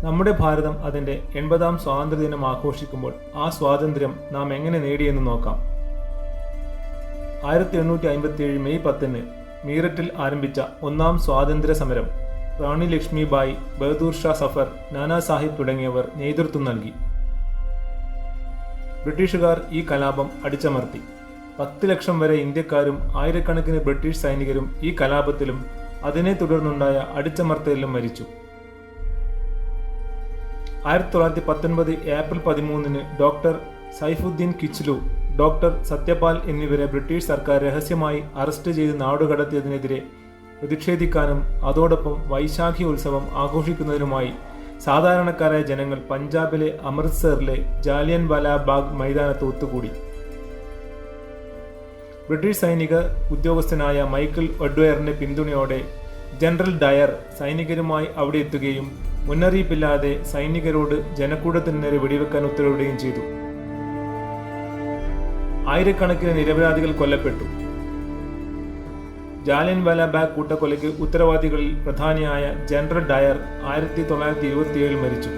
നമ്മുടെ ഭാരതം അതിൻ്റെ 80ാം സ്വാതന്ത്ര്യദിനം ആഘോഷിക്കുമ്പോൾ ആ സ്വാതന്ത്ര്യം നാം എങ്ങനെ നേടിയെന്ന് നോക്കാം. 1857 മെയ് 10 മീററ്റിൽ ആരംഭിച്ച ഒന്നാം സ്വാതന്ത്ര്യ സമരം റാണി ലക്ഷ്മിബായി, ബഹദൂർ ഷാ സഫർ, നാനാ സാഹിബ് തുടങ്ങിയവർ നേതൃത്വം നൽകി. ബ്രിട്ടീഷുകാർ ഈ കലാപം അടിച്ചമർത്തി. 10 ലക്ഷം വരെ ഇന്ത്യക്കാരും ആയിരക്കണക്കിന് ബ്രിട്ടീഷ് സൈനികരും ഈ കലാപത്തിലും അതിനെ തുടർന്നുണ്ടായ അടിച്ചമർത്തലിലും മരിച്ചു. 1919 April 13 doctor Saifuddin Kitchlew, doctor Satyapal എന്നിവരെ ബ്രിട്ടീഷ് സർക്കാർ രഹസ്യമായി അറസ്റ്റ് ചെയ്ത് നാടുകടത്തിയതിനെതിരെ പ്രതിഷേധിക്കാനും അതോടൊപ്പം വൈശാഖി ഉത്സവം ആഘോഷിക്കുന്നതിനുമായി സാധാരണക്കാരായ ജനങ്ങൾ പഞ്ചാബിലെ അമൃത്സറിലെ ജാലിയൻ വാലാ ബാഗ് മൈതാനത്ത് ഒത്തുകൂടി. ബ്രിട്ടീഷ് സൈനിക ഉദ്യോഗസ്ഥനായ മൈക്കിൾ ഒഡ്വെയറിന്റെ പിന്തുണയോടെ ജനറൽ ഡയർ സൈനികരുമായി അവിടെ എത്തുകയും മുന്നറിയിപ്പില്ലാതെ സൈനികരോട് ജനക്കൂട്ടത്തിന് നേരെ വെടിവെക്കാൻ ഉത്തരവിടുകയും ചെയ്തു. ആയിരക്കണക്കിന് നിരപരാധികൾ കൊല്ലപ്പെട്ടു. ജാലിയൻ വാലാ ബാഗ് കൂട്ടക്കൊലയ്ക്ക് ഉത്തരവാദികളിൽ പ്രധാനിയായ ജനറൽ ഡയർ 1927 മരിച്ചു.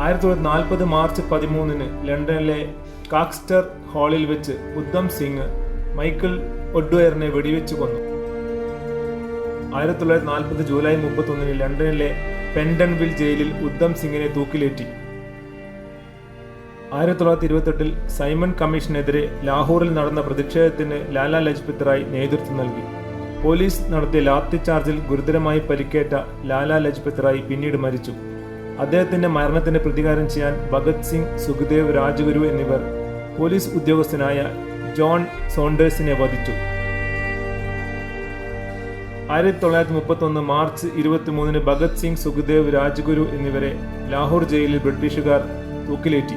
1940 മാർച്ച് 13 ലണ്ടനിലെ കാക്സ്റ്റർ ഹാളിൽ വെച്ച് ഉദ്ധം സിംഗ് മൈക്കിൾ ഒഡ്വെയറിനെ വെടിവെച്ച് കൊന്നു. 1940 ജൂലൈ 31 ലണ്ടനിലെ പെൻഡൺവിൽ ജയിലിൽ ഉദ്ധം സിംഗിനെ തൂക്കിലേറ്റി. 1928 സൈമൺ കമ്മീഷനെതിരെ ലാഹോറിൽ നടന്ന പ്രതിഷേധത്തിന് ലാലാ ലജ്പത് റായ് നേതൃത്വം നൽകി. പോലീസ് നടത്തിയ ലാത്തി ചാർജിൽ ഗുരുതരമായി പരിക്കേറ്റ ലാലാ ലജ്പത് റായ് പിന്നീട് മരിച്ചു. അദ്ദേഹത്തിന്റെ മരണത്തിന് പ്രതികാരം ചെയ്യാൻ ഭഗത് സിംഗ്, സുഖ്ദേവ്, രാജ്ഗുരു എന്നിവർ പോലീസ് ഉദ്യോഗസ്ഥനായ ജോൺ സോണ്ടേഴ്സിനെ വധിച്ചു. 1931 മാർച്ച് 23 ഭഗത് സിംഗ്, സുഖ്ദേവ്, രാജ്ഗുരു എന്നിവരെ ലാഹോർ ജയിലിൽ ബ്രിട്ടീഷുകാർ തൂക്കിലേറ്റി.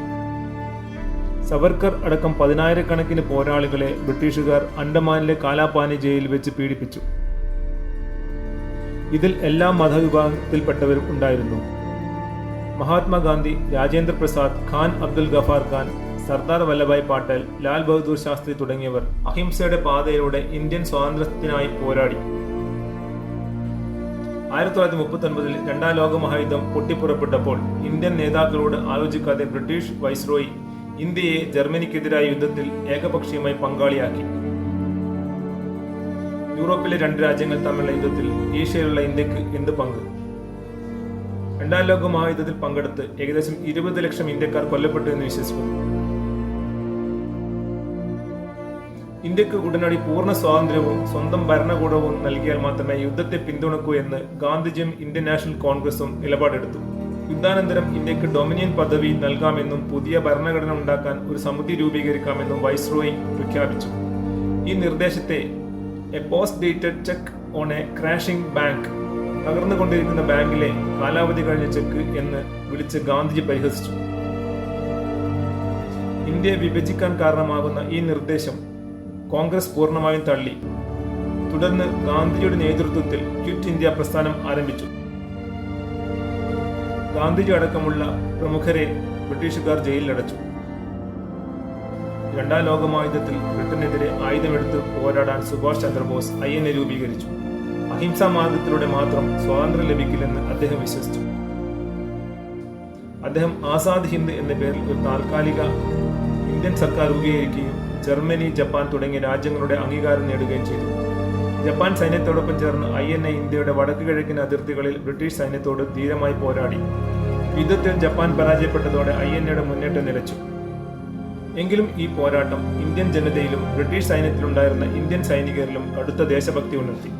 സവർക്കർ അടക്കം 10,000-കണക്കിന് പോരാളികളെ ബ്രിട്ടീഷുകാർ അണ്ടമാനിലെ കാലാപാനി ജയിലിൽ വെച്ച് പീഡിപ്പിച്ചു. ഇതിൽ എല്ലാ മതവിഭാഗത്തിൽപ്പെട്ടവരും ഉണ്ടായിരുന്നു. മഹാത്മാഗാന്ധി, രാജേന്ദ്ര പ്രസാദ്, ഖാൻ അബ്ദുൽ ഗഫാർ ഖാൻ, സർദാർ വല്ലഭായ് പട്ടേൽ, ലാൽ ബഹദൂർ ശാസ്ത്രി തുടങ്ങിയവർ അഹിംസയുടെ പാതയിലൂടെ ഇന്ത്യൻ സ്വാതന്ത്ര്യത്തിനായി പോരാടി. 1939 രണ്ടാം ലോകമഹായുദ്ധം പൊട്ടിപ്പുറപ്പെട്ടപ്പോൾ ഇന്ത്യൻ നേതാക്കളോട് ആലോചിക്കാതെ ബ്രിട്ടീഷ് വൈസ്രോയി ഇന്ത്യയെ ജർമ്മനിക്കെതിരായ യുദ്ധത്തിൽ ഏകപക്ഷീയമായി പങ്കാളിയാക്കി. യൂറോപ്പിലെ 2 രാജ്യങ്ങൾ തമ്മിലുള്ള യുദ്ധത്തിൽ ഏഷ്യയിലുള്ള ഇന്ത്യക്ക് എന്ത് പങ്ക്? രണ്ടാം ലോക മഹായുദ്ധത്തിൽ പങ്കെടുത്ത് ഏകദേശം 20 ലക്ഷം ഇന്ത്യക്കാർ കൊല്ലപ്പെട്ടു എന്ന് വിശ്വസിക്കുന്നു. ഇന്ത്യക്ക് ഉടനടി പൂർണ്ണ സ്വാതന്ത്ര്യവും സ്വന്തം ഭരണകൂടവും നൽകിയാൽ മാത്രമേ യുദ്ധത്തെ പിന്തുണക്കൂ എന്ന് ഗാന്ധിജിയും ഇന്ത്യൻ നാഷണൽ കോൺഗ്രസും നിലപാടെടുത്തു. യുദ്ധാനന്തരം ഇന്ത്യക്ക് ഡൊമിനിയൻ പദവി നൽകാമെന്നും പുതിയ ഭരണഘടന ഉണ്ടാക്കാൻ ഒരു സമിതി രൂപീകരിക്കാമെന്നും വൈസ്രോയി പ്രഖ്യാപിച്ചു. ഈ നിർദ്ദേശത്തെ a post dated cheque on a crashing bank, തകർന്നുകൊണ്ടിരിക്കുന്ന ബാങ്കിലെ കാലാവധി കഴിഞ്ഞ ചെക്ക് എന്ന് വിളിച്ച് ഗാന്ധിജി പരിഹസിച്ചു. ഇന്ത്യയെ വിഭജിക്കാൻ കാരണമാകുന്ന ഈ നിർദ്ദേശം കോൺഗ്രസ് പൂർണ്ണമായും തള്ളി. തുടർന്ന് ഗാന്ധിജിയുടെ നേതൃത്വത്തിൽ ക്വിറ്റ് ഇന്ത്യ പ്രസ്ഥാനം ആരംഭിച്ചു. ഗാന്ധിജി അടക്കമുള്ള പ്രമുഖരെ ബ്രിട്ടീഷുകാർ ജയിലിലടച്ചു. രണ്ടാം ലോകമഹായുദ്ധത്തിൽ ബ്രിട്ടനെതിരെ ആയുധമെടുത്ത് പോരാടാൻ സുഭാഷ് ചന്ദ്രബോസ് INA രൂപീകരിച്ചു. അഹിംസാ മാർഗത്തിലൂടെ മാത്രം സ്വാതന്ത്ര്യം ലഭിക്കില്ലെന്ന് അദ്ദേഹം വിശ്വസിച്ചു. അദ്ദേഹം ആസാദ് ഹിന്ദ് എന്ന പേരിൽ ഒരു താൽക്കാലിക ഇന്ത്യൻ സർക്കാർ രൂപീകരിക്കുകയും ജർമ്മനി, ജപ്പാൻ തുടങ്ങിയ രാജ്യങ്ങളുടെ അംഗീകാരം നേടുകയും ചെയ്തു. ജപ്പാൻ സൈന്യത്തോടൊപ്പം ചേർന്ന് INA ഇന്ത്യയുടെ വടക്ക് കിഴക്കൻ അതിർത്തികളിൽ ബ്രിട്ടീഷ് സൈന്യത്തോട് ധീരമായി പോരാടി. യുദ്ധത്തിൽ ജപ്പാൻ പരാജയപ്പെട്ടതോടെ INAയുടെ മുന്നേറ്റം നിലച്ചു. എങ്കിലും ഈ പോരാട്ടം ഇന്ത്യൻ ജനതയിലും ബ്രിട്ടീഷ് സൈന്യത്തിലുണ്ടായിരുന്ന ഇന്ത്യൻ സൈനികരിലും കടുത്ത ദേശഭക്തി ഉണർത്തി.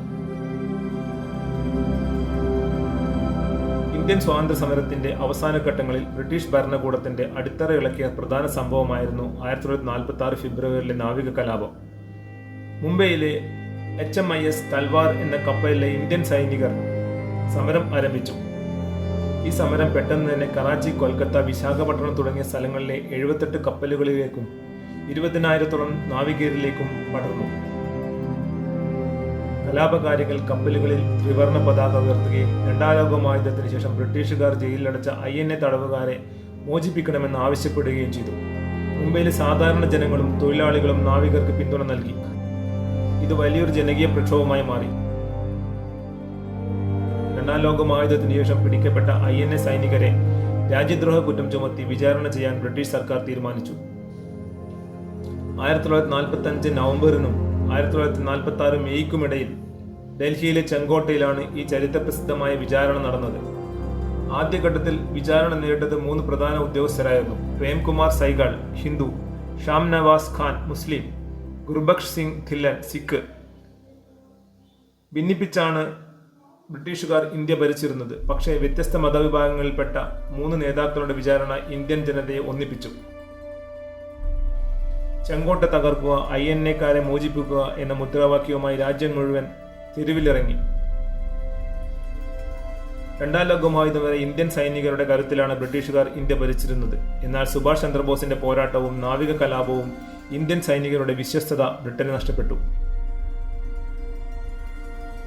ഇന്ത്യൻ സ്വാതന്ത്ര്യ സമരത്തിന്റെ അവസാന ഘട്ടങ്ങളിൽ ബ്രിട്ടീഷ് ഭരണകൂടത്തിന്റെ അടിത്തറ ഇളക്കിയ പ്രധാന സംഭവമായിരുന്നു 1946 ഫെബ്രുവരിയിലെ നാവിക കലാപം. മുംബൈയിലെ HMIS തൽവാർ എന്ന കപ്പലിലെ ഇന്ത്യൻ സൈനികർ സമരം ആരംഭിച്ചു. ഈ സമരം പെട്ടെന്ന് തന്നെ കറാച്ചി, കൊൽക്കത്ത, വിശാഖപട്ടണം തുടങ്ങിയ സ്ഥലങ്ങളിലെ 78 കപ്പലുകളിലേക്കും 20,000-ഓളം നാവികരിലേക്കും പടർന്നു. കലാപകാരികൾ കപ്പലുകളിൽ ത്രിവർണ്ണ പതാക ഉയർത്തുകയും രണ്ടാം ലോക മഹായുദ്ധത്തിന് ശേഷം ബ്രിട്ടീഷുകാർ ജയിലിലടച്ച INA തടവുകാരെ മോചിപ്പിക്കണമെന്ന് ആവശ്യപ്പെടുകയും ചെയ്തു. മുംബൈയിലെ സാധാരണ ജനങ്ങളും തൊഴിലാളികളും നാവികർക്ക് പിന്തുണ നൽകി. ഇത് വലിയൊരു ജനകീയ പ്രക്ഷോഭമായി മാറി. രണ്ടാം ലോക മഹായുദ്ധത്തിന് ശേഷം പിടിക്കപ്പെട്ട INA സൈനികരെ രാജ്യദ്രോഹ കുറ്റം ചുമത്തി വിചാരണ ചെയ്യാൻ ബ്രിട്ടീഷ് സർക്കാർ തീരുമാനിച്ചു. 1945 നവംബറിനും 1946 മെയ്ക്കുമിടയിൽ ഡൽഹിയിലെ ചെങ്കോട്ടയിലാണ് ഈ ചരിത്രപ്രസിദ്ധമായ വിചാരണ നടന്നത്. ആദ്യഘട്ടത്തിൽ വിചാരണ നേരിട്ടത് 3 പ്രധാന ഉദ്യോഗസ്ഥരായിരുന്നു. പ്രേംകുമാർ സൈഗാൾ ഹിന്ദു, ഷാം നവാസ് ഖാൻ മുസ്ലിം, ഗുർബക്ഷ് സിംഗ് ധില്ലൻ സിഖ്. ഭിന്നിപ്പിച്ചാണ് ബ്രിട്ടീഷുകാർ ഇന്ത്യ ഭരിച്ചിരുന്നത്. പക്ഷേ വ്യത്യസ്ത മതവിഭാഗങ്ങളിൽപ്പെട്ട 3 നേതാക്കളുടെ വിചാരണ ഇന്ത്യൻ ജനതയെ ഒന്നിപ്പിച്ചു. ചെങ്കോട്ട തകർക്കുക, INA-ക്കാരെ മോചിപ്പിക്കുക എന്ന മുദ്രാവാക്യവുമായി രാജ്യം മുഴുവൻ തെരുവിലിറങ്ങി. രണ്ടാം ലോക മഹായുദ്ധം വരെ ഇന്ത്യൻ സൈനികരുടെ കരുത്തിലാണ് ബ്രിട്ടീഷുകാർ ഇന്ത്യ ഭരിച്ചിരുന്നത്. എന്നാൽ സുഭാഷ് ചന്ദ്രബോസിന്റെ പോരാട്ടവും നാവിക കലാപവും ഇന്ത്യൻ സൈനികരുടെ വിശ്വസ്തത ബ്രിട്ടന് നഷ്ടപ്പെട്ടു.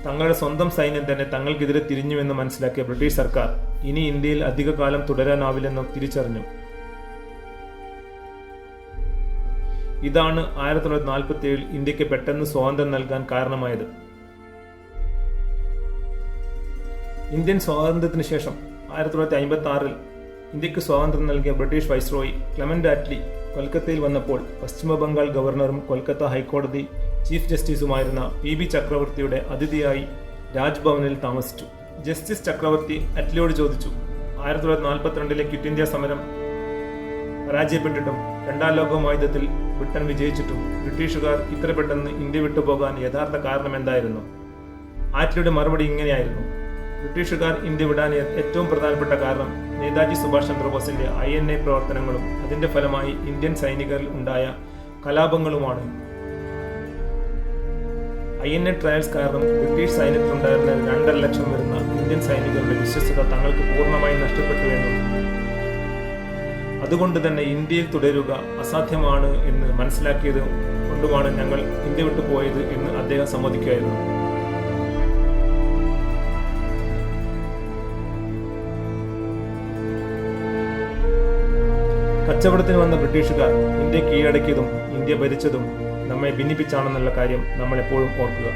തങ്ങളുടെ സ്വന്തം സൈന്യം തന്നെ തങ്ങൾക്കെതിരെ തിരിഞ്ഞുവെന്ന് മനസ്സിലാക്കിയ ബ്രിട്ടീഷ് സർക്കാർ ഇനി ഇന്ത്യയിൽ അധികകാലം തുടരാനാവില്ലെന്ന് തിരിച്ചറിഞ്ഞു. ഇതാണ് 1947 ഇന്ത്യക്ക് പെട്ടെന്ന് സ്വാതന്ത്ര്യം നൽകാൻ കാരണമായത്. ഇന്ത്യൻ സ്വാതന്ത്ര്യത്തിന് ശേഷം 1956 ഇന്ത്യക്ക് സ്വാതന്ത്ര്യം നൽകിയ ബ്രിട്ടീഷ് വൈസ്രോയി ക്ലെമന്റ് ആറ്റ്ലി കൊൽക്കത്തയിൽ വന്നപ്പോൾ പശ്ചിമ ബംഗാൾ ഗവർണറും കൊൽക്കത്ത ഹൈക്കോടതി ചീഫ് ജസ്റ്റിസുമായിരുന്ന PB ചക്രവർത്തിയുടെ അതിഥിയായി രാജ്ഭവനിൽ താമസിച്ചു. ജസ്റ്റിസ് ചക്രവർത്തി അറ്റ്ലിയോട് ചോദിച്ചു, 1942 ക്വിറ്റ് ഇന്ത്യ സമരം പരാജയപ്പെട്ടിട്ടും രണ്ടാം ലോക മഹായുദ്ധത്തിൽ ബ്രിട്ടൻ വിജയിച്ചിട്ടും ബ്രിട്ടീഷുകാർ ഇത്ര പെട്ടെന്ന് ഇന്ത്യ വിട്ടുപോകാൻ യഥാർത്ഥ കാരണം എന്തായിരുന്നു? ആറ്റ്ലിയുടെ മറുപടി ഇങ്ങനെയായിരുന്നു: ബ്രിട്ടീഷുകാർ ഇന്ത്യ വിടാൻ ഏറ്റവും പ്രധാനപ്പെട്ട കാരണം നേതാജി സുഭാഷ് ചന്ദ്രബോസിന്റെ INA പ്രവർത്തനങ്ങളും അതിന്റെ ഫലമായി ഇന്ത്യൻ സൈനികരിൽ ഉണ്ടായ കലാപങ്ങളുമാണ്. INA ട്രയൽസ് കാരണം ബ്രിട്ടീഷ് സൈന്യത്തിലുണ്ടായിരുന്ന 2.5 ലക്ഷം വരുന്ന ഇന്ത്യൻ സൈനികരുടെ വിശ്വസ്തത തങ്ങൾക്ക് പൂർണ്ണമായി നഷ്ടപ്പെട്ടു എന്നും അതുകൊണ്ട് തന്നെ ഇന്ത്യയിൽ തുടരുക അസാധ്യമാണ് എന്ന് മനസ്സിലാക്കിയത് കൊണ്ടുമാണ് ഞങ്ങൾ ഇന്ത്യ വിട്ടു പോയത് എന്ന് അദ്ദേഹം സമ്മതിക്കുകയായിരുന്നു. കച്ചവടത്തിന് വന്ന ബ്രിട്ടീഷുകാർ ഇന്ത്യ കീഴടക്കിയതും ഇന്ത്യ ഭരിച്ചതും നമ്മെ ഭിന്നിപ്പിച്ചാണെന്നുള്ള കാര്യം നമ്മൾ എപ്പോഴും ഓർക്കുക.